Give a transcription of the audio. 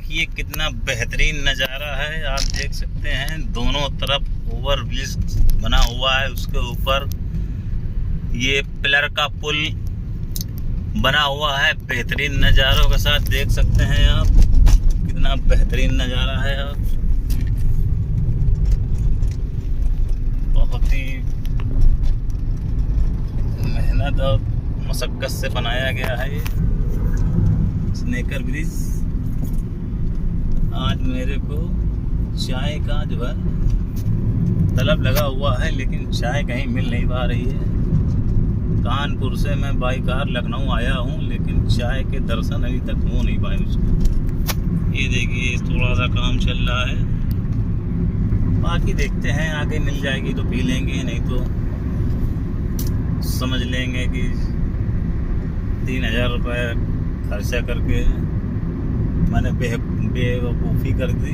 देखिए कितना बेहतरीन नज़ारा है। आप देख सकते हैं दोनों तरफ ओवर ब्रिज बना हुआ है, उसके ऊपर ये पिलर का पुल बना हुआ है। बेहतरीन नज़ारों के साथ देख सकते हैं आप कितना बेहतरीन नज़ारा है। आप बहुत ही मेहनत और मशक्क़त से बनाया गया है ये स्नेकर ब्रिज। आज मेरे को चाय का जो है तलब लगा हुआ है, लेकिन चाय कहीं मिल नहीं पा रही है। कानपुर से मैं बाई कार लखनऊ आया हूँ, लेकिन चाय के दर्शन अभी तक हो नहीं पाए मुझको। ये देखिए थोड़ा सा काम चल रहा है, बाकी देखते हैं आगे मिल जाएगी तो पी लेंगे, नहीं तो समझ लेंगे कि 3000 रुपये खर्चा करके मैंने बेवकूफ़ी कर दी।